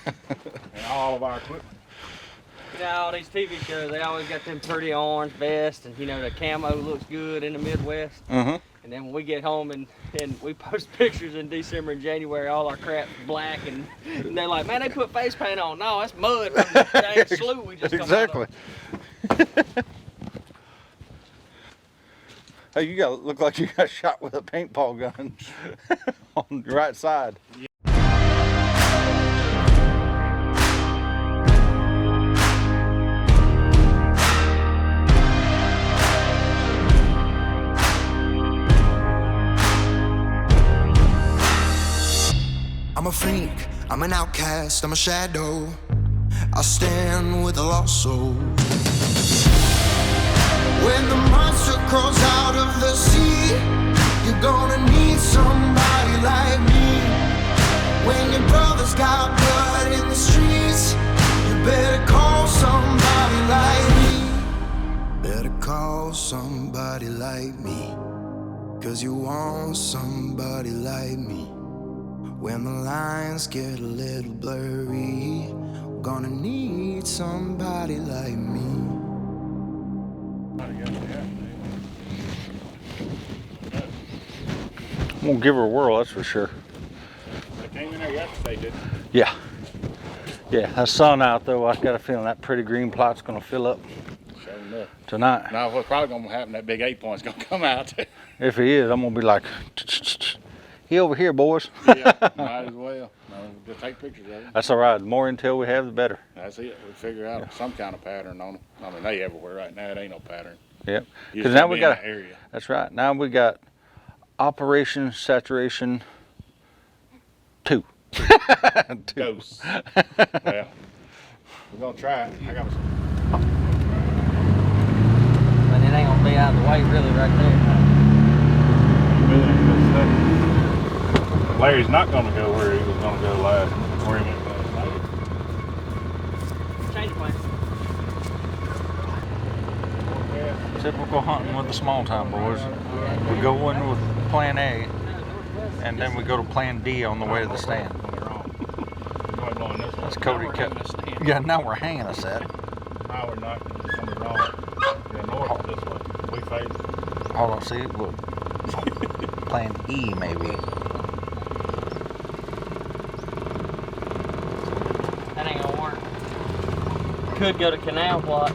And all of our equipment. You know, all these TV shows, they always got them pretty orange vests, and you know, the camo looks good in the Midwest. Mm-hmm. And then when we get home and we post pictures in December and January, all our crap's black, and they're like, man, they put face paint on. No, that's mud from the dang slough we just come out of. Exactly. Hey, you look like you got shot with a paintball gun on your right side. Yeah. I'm a freak, I'm an outcast, I'm a shadow. I stand with a lost soul. When the monster crawls out of the sea, you're gonna need somebody like me. When your brother's got blood in the streets, you better call somebody like me. Better call somebody like me, 'cause you want somebody like me. When the lines get a little blurry, we're gonna need somebody like me. I'm gonna give her a whirl, that's for sure. They came in there yesterday, didn't Yeah. Yeah, that sun out though, I got a feeling that pretty green plot's gonna fill up Sure enough. tonight. Now what's probably gonna happen, that big 8-point's gonna come out. If he is, I'm gonna be like, he over here, boys. Yeah, might as well. No, just take pictures of him. That's all right. The more intel we have, the better. That's it. We figure out some kind of pattern on them. I mean, they everywhere right now. It ain't no pattern. Yep. You Because just now we be in got. the area. That's right. Now we got Operation Saturation 2. 2. Dose. Well, we're gonna try it. I got But it ain't gonna be out of the way, really, right there. Larry's not gonna go where he was gonna go last. Where he went last. Change the plan. Typical hunting with the Smalltown boys. We go in with Plan A, and then we go to Plan D on the way to the stand. That's Cody cut. Yeah, now we're hanging us at it. Now we're not coming wrong. You're north this way. We face. Hold on, see, look. Plan E maybe. That ain't gonna work. Could go to canal plot.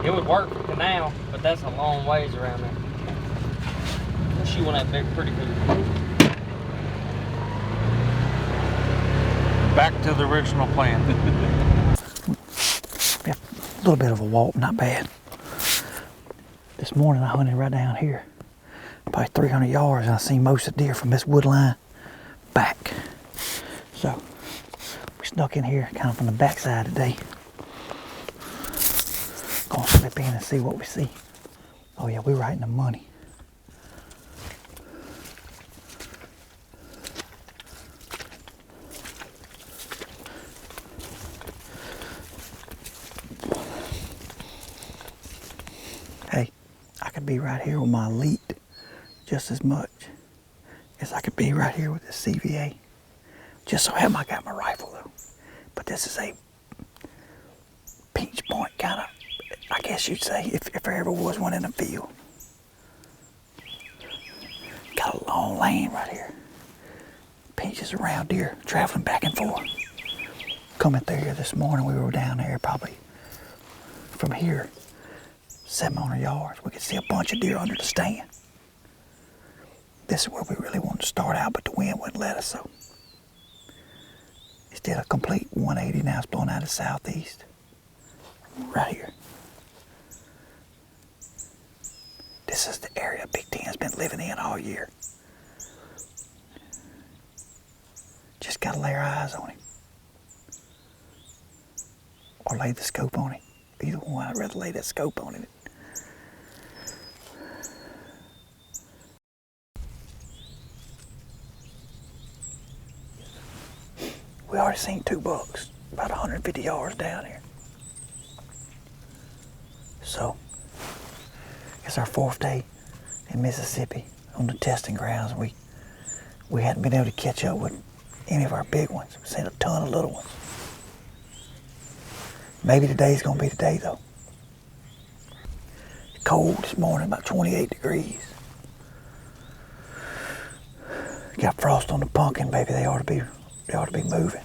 It would work for canal, but that's a long ways around there. We'll shoot one that big, pretty good. Back to the original plan. Yeah, a little bit of a walk, not bad. This morning I hunted right down here, probably 300 yards, and I seen most of the deer from this wood line back. So we snuck in here kind of from the backside today. Gonna slip in and see what we see. Oh yeah, we're right in the money. Hey, I could be right here with my Elite just as much as I could be right here with the CVA. Just so I got my rifle though. But this is a pinch point kind of, I guess you'd say, if there ever was one in the field. Got a long lane right here. Pinches around deer, traveling back and forth. Coming through here this morning, we were down there probably from here, 700 yards. We could see a bunch of deer under the stand. This is where we really wanted to start out, but the wind wouldn't let us, so. It's did a complete 180, now it's blowing out of the southeast. Right here. This is the area Big Ten's been living in all year. Just gotta lay our eyes on him. Or lay the scope on him. Either one, I'd rather lay that scope on him. We already seen 2 bucks, about 150 yards down here. So, it's our 4th day in Mississippi on the testing grounds. We hadn't been able to catch up with any of our big ones. We've seen a ton of little ones. Maybe today's gonna be the day though. Cold this morning, about 28 degrees. Got frost on the pumpkin, baby. They ought to be moving.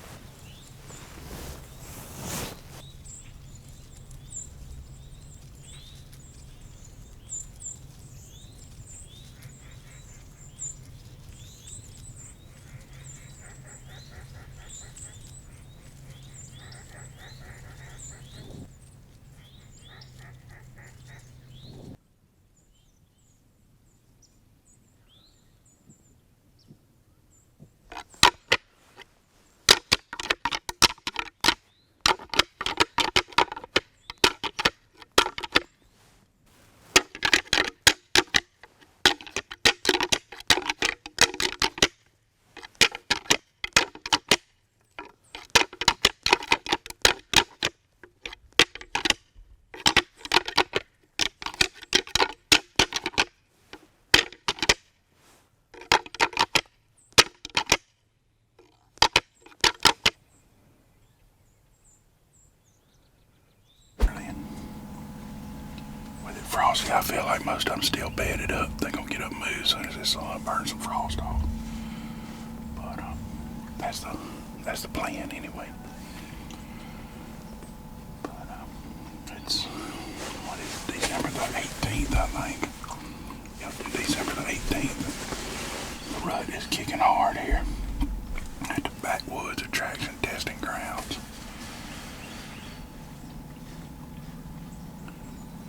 Frosty, I feel like most of them still bedded up. They're gonna get up and move as soon as this sun burns some frost off. But that's the plan anyway. But it's what is it, December the 18th, I think. Yep, December the 18th. The rut is kicking hard here at the Backwoods Attraction testing grounds.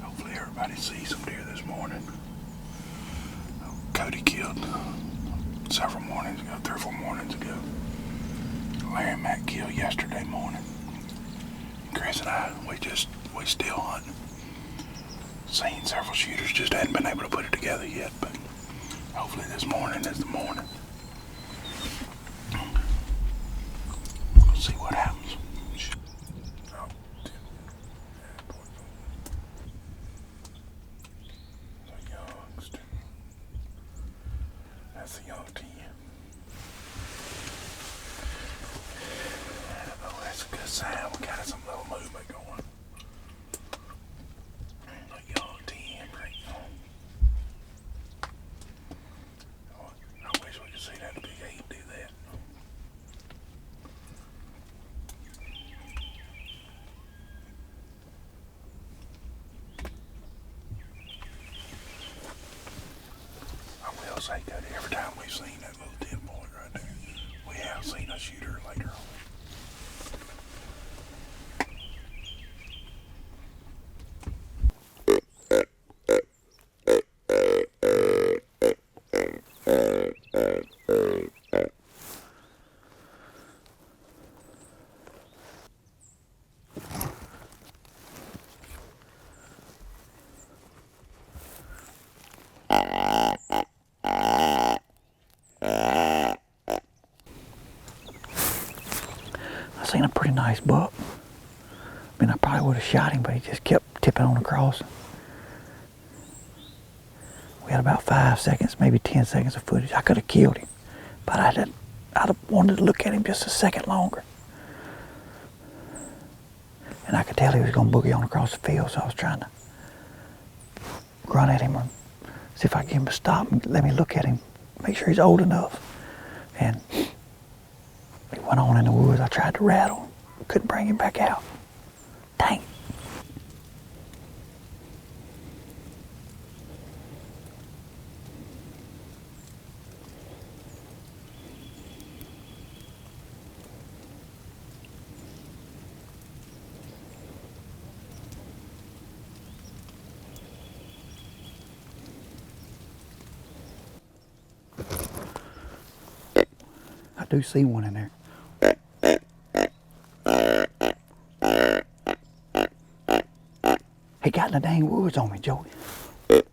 Hopefully everybody sees some deer this morning. Cody killed several mornings ago, 3 or 4 mornings ago. Larry and Matt killed yesterday morning. Chris and I, we still hunting. Seen several shooters, just hadn't been able to put it together yet, but hopefully this morning is the morning. We'll see what happens. That's the young team. Oh, that's a good sign. We got some little movement going. A young team right now. Oh, I wish we could see that big 8 do that. I will say, Cody, every time we've seen that little 10 point right there, we have seen a shooter later on. I seen a pretty nice buck. I mean, I probably would have shot him, but he just kept tipping on the crossing. We had about 5 seconds, maybe 10 seconds of footage. I could have killed him, but I'd have wanted to look at him just a second longer. And I could tell he was going to boogie on across the field, so I was trying to run at him and see if I could get him to stop and let me look at him, make sure he's old enough. And he went on in the woods. I tried to rattle him, couldn't bring him back out. Dang. I do see one in there. He got in the dang woods on me, Joey. Look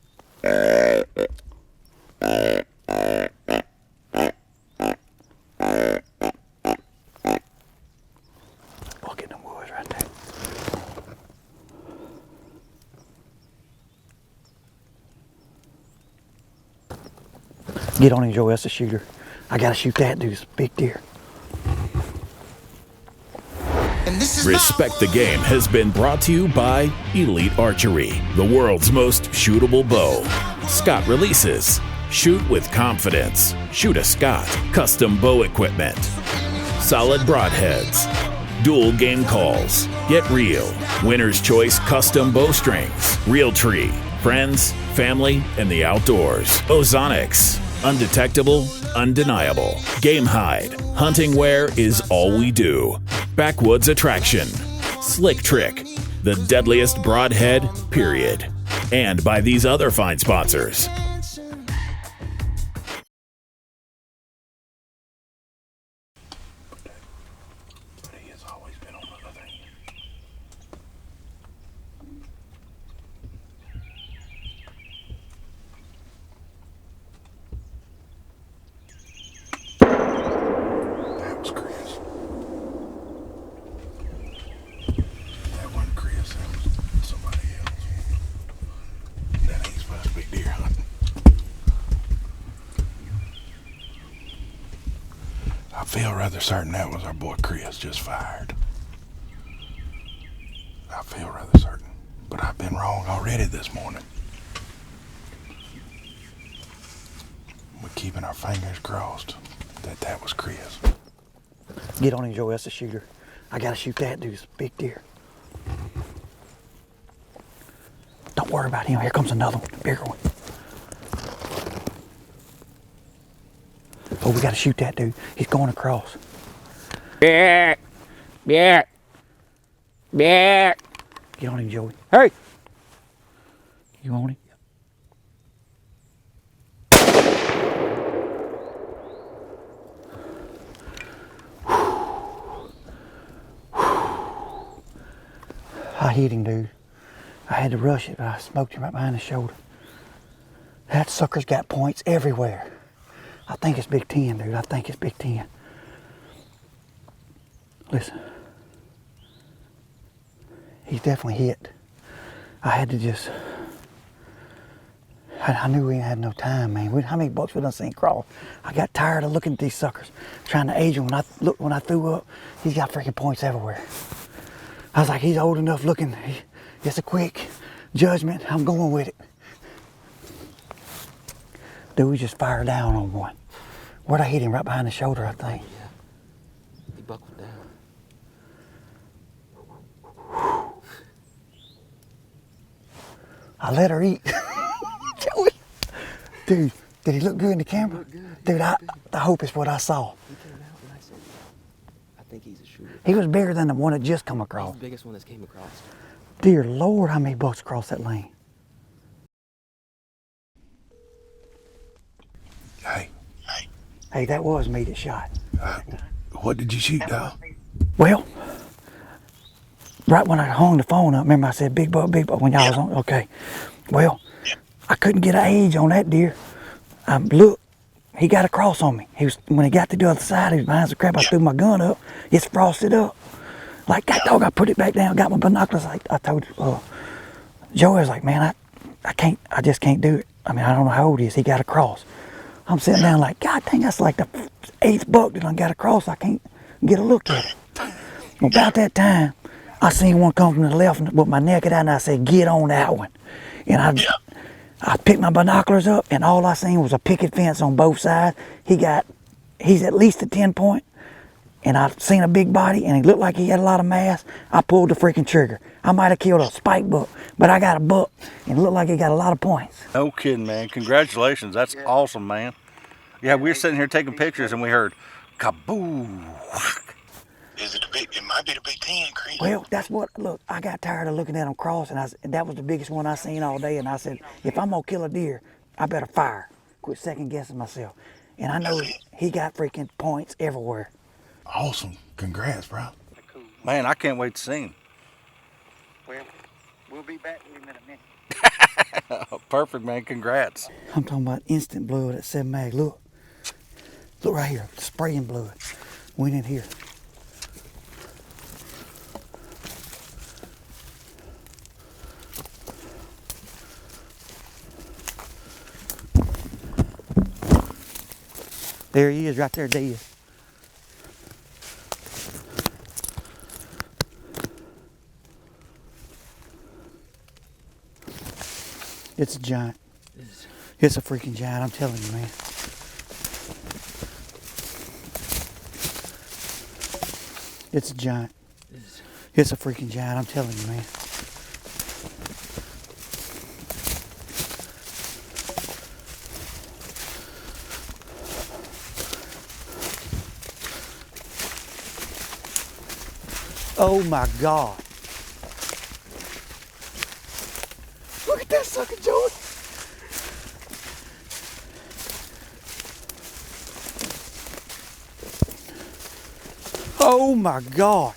in the woods right there. Get on him, Joey. That's a shooter. I gotta shoot that dude. It's a big deer. And this is Respect the Game has been brought to you by Elite Archery, the world's most shootable bow. Scott Releases. Shoot with confidence. Shoot a Scott. Custom bow equipment. Solid Broadheads. Dual Game Calls. Get Real. Winner's Choice Custom Bowstrings. Realtree. Friends, family, and the outdoors. Ozonics. Undetectable, undeniable. Game Hide. Hunting wear is all we do. Backwoods Attraction. Slick Trick. The deadliest broadhead, period. And by these other fine sponsors. But he has always been on the other end. That was Chris. That wasn't Chris, that was somebody else. That ain't supposed to be deer hunting. I feel rather certain that was our boy Chris just fired. I feel rather certain, but I've been wrong already this morning. We're keeping our fingers crossed that that was Chris. Get on him, Joe. That's a shooter. I gotta shoot that dude. It's a big deer. Don't worry about him. Here comes another one, a bigger one. Oh, we gotta shoot that dude. He's going across. Yeah. Yeah. Yeah. Get on him, Joey. Hey. You on him? I hit him, dude. I had to rush it, but I smoked him right behind the shoulder. That sucker's got points everywhere. I think it's Big 10, dude. I think it's Big 10. Listen. He's definitely hit. I had to just... I knew we ain't had no time, man. How many bucks we done seen crawl? I got tired of looking at these suckers, trying to age them. When I threw up, he's got freaking points everywhere. I was like, he's old enough looking. It's a quick judgment. I'm going with it. Dude, we just fired down on one. Where'd I hit him? Right behind the shoulder, I think. Yeah. He buckled down. I let her eat. Joey. Dude, did he look good in the camera? Looked good. Dude, I hope it's what I saw. He came out and I said, I think he's a shooter. He was bigger than the one that just come He's across. the biggest one that's came across. Dear Lord, how many bucks crossed that lane? Hey, that was me that shot. What did you shoot, dog? Well, right when I hung the phone up, remember I said big buck, when y'all was on, okay. Well, I couldn't get an age on that deer. Look, he got across on me. When he got to the other side, he was behind some crap. I threw my gun up. It's frosted up. Like, God dog, I put it back down, got my binoculars. I told Joey, I was like, man, I just can't do it. I mean, I don't know how old he is. He got across. I'm sitting down like, God dang, that's like the 8th buck that I got across. I can't get a look at it. Well, about that time, I seen one come from the left with my naked eye, and I said, get on that one. And I picked my binoculars up, and all I seen was a picket fence on both sides. He's at least a 10 point, and I seen a big body, and he looked like he had a lot of mass. I pulled the freaking trigger. I might have killed a spike buck, but I got a buck, and it looked like he got a lot of points. No kidding, man. Congratulations. That's awesome, man. Yeah, we were sitting here taking pictures and we heard kaboo. Is it it might be the Big 10, Chris. Well, that's what, look, I got tired of looking at him cross, and that was the biggest one I seen all day, and I said, if I'm gonna kill a deer, I better fire. Quit second guessing myself. And I know he got freaking points everywhere. Awesome. Congrats, bro. Man, I can't wait to see him. Well, we'll be back with him in a minute. Perfect, man. Congrats. I'm talking about instant blood at 7 mag. Look right here, spraying blood. Went in here. There he is, right there, dead. It's a giant. It's a freaking giant, I'm telling you, man. It's a giant. It's a freaking giant, I'm telling you, man. Oh my God. Look at that sucker, Joey. Oh my God.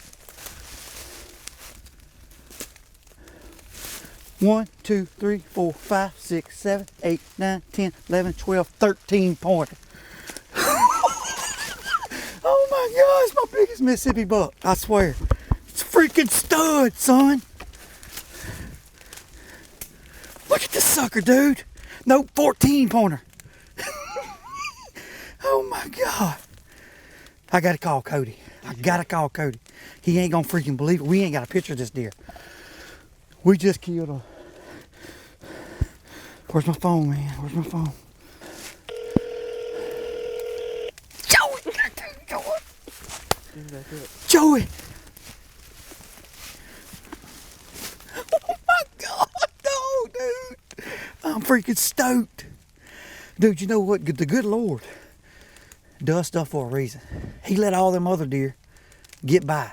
1, 2, 3, 4, 5, 6, 7, 8, 9, 10, 11, 12, 13 pointer. Oh my God, it's my biggest Mississippi buck, I swear. It's a freaking stud, son. Look at this sucker, dude. Nope, 14 pointer. Oh my God. I gotta call Cody. I gotta call Cody. He ain't gonna freaking believe it. We ain't got a picture of this deer. We just killed a... Where's my phone, man? Where's my phone? Joey! Joey! Oh my God, no, dude. I'm freaking stoked. Dude, you know what? The good Lord does stuff for a reason. He let all them other deer get by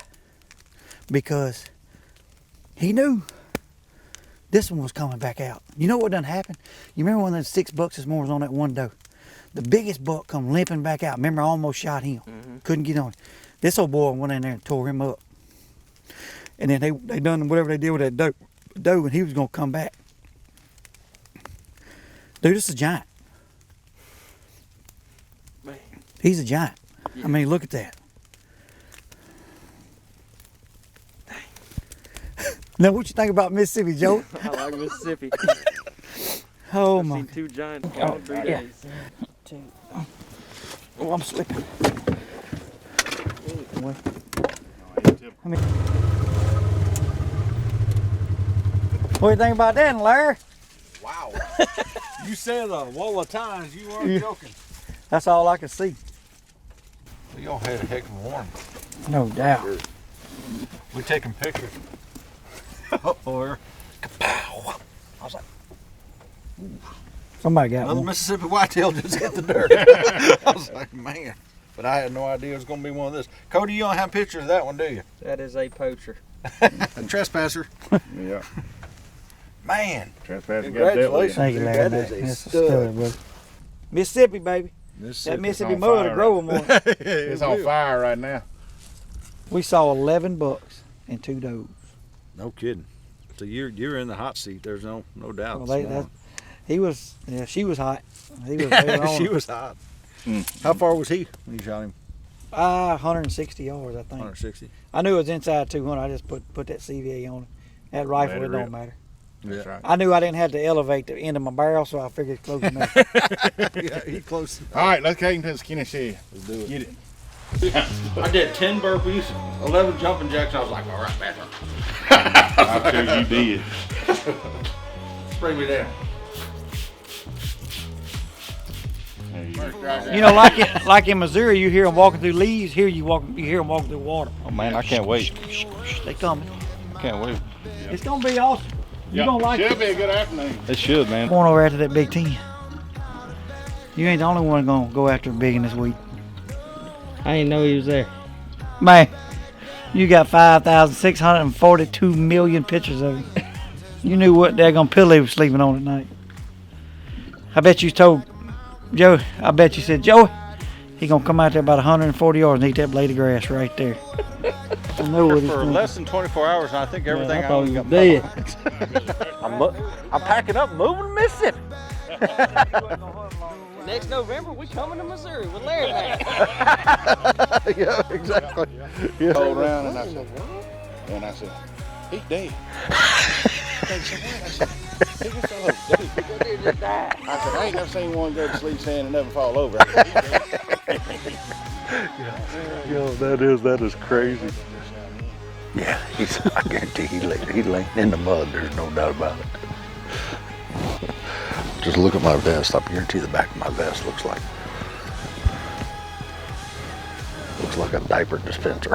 because he knew this one was coming back out. You know what done happened? You remember when those 6 bucks this morning was on that one doe? The biggest buck come limping back out. Remember, I almost shot him. Couldn't get on it. This old boy went in there and tore him up. And then they done whatever they did with that doe, and he was gonna come back. Dude, this is a giant. Man. He's a giant. Yeah. I mean, look at that. Now, what you think about Mississippi, Joe? I like Mississippi. Oh I've my! seen 2 giants in all 3 days. Oh, I'm slipping. What? I mean, what do you think about that, Larry? Wow. You said a wall of times. You weren't joking. That's all I could see. Y'all had a heck of a warning. No doubt. We're taking pictures. Or kapow. I was like, Somebody got another one. Mississippi whitetail just hit the dirt. I was like, man. But I had no idea it was going to be one of this. Cody, you don't have pictures of that one, do you? That is a poacher. A trespasser. Yeah. Man. Trespassing got dealt with. Congratulations. Thank you, dude. Larry. That is a That's a stud. stud, brother. Mississippi, baby. That Mississippi on mud fire will grow them on. It's on fire right now. We saw 11 bucks and 2 does. No kidding. So you're in the hot seat. There's no doubt. Well, she was hot. He was, they were on She him. was hot. How far was he when you shot him? 160 yards, I think. 160. I knew it was inside 200. I just put that CVA on it. That rifle, Let it it don't rip. matter. That's right. I knew I didn't have to elevate the end of my barrel, so I figured it's close enough. Yeah, he close. All right, let's get into the skinny shed. Let's do it. Get it. I did 10 burpees, 11 jumping jacks. I was like, all right, man. I'm sure you did. Bring me down. There you go. You know, like in Missouri, you hear them walking through leaves. Here, you hear them walking through water. Oh man, I can't wait. They coming. Can't wait. It's gonna be awesome. You're gonna like Should it. be a good afternoon. It should, man. Going over after that Big 10. You ain't the only one gonna go after a big one this week. I didn't know he was there. Man, you got 5,642 million pictures of him. You knew what daggone pillow he was sleeping on at night. I bet you told Joe, I bet you said, Joey, he gonna come out there about 140 yards and eat that blade of grass right there. I know what he's For doing. less than 24 hours, and I think everything I thought own he got was dead. I'm packing up, moving to Mississippi. Next November, we coming to Missouri with Larry back. Yeah, exactly. Yeah. Hold around and I said, he's dead. I said, I ain't never seen one go to sleep standing and never fall over. Yo, that is crazy. Yeah, I guarantee he laid in the mud. There's no doubt about it. Just look at my vest. I guarantee the back of my vest looks like a diaper dispenser.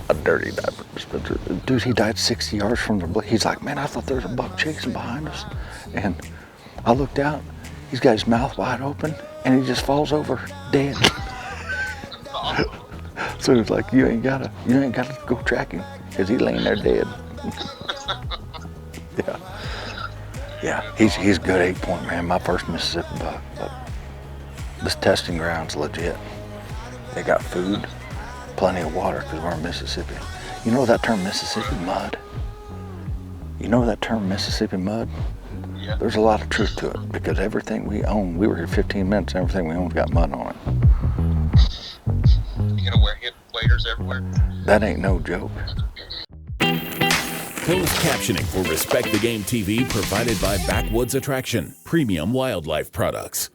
A dirty diaper dispenser. Dude, he died 60 yards from the He's like, man, I thought there was a buck chasing behind us. And I looked out. He's got his mouth wide open, and he just falls over dead. So it's like, you ain't gotta go track him, because he's laying there dead. Yeah, he's a good 8-point, man. My first Mississippi buck. But this testing ground's legit. They got food, plenty of water, because we're in Mississippi. You know that term Mississippi mud? You know that term Mississippi mud? Yeah. There's a lot of truth to it, because everything we own, we were here 15 minutes, and everything we own's got mud on it. You know, wear hip waders everywhere. That ain't no joke. Closed captioning for Respect the Game TV provided by Backwoods Attraction, premium wildlife products.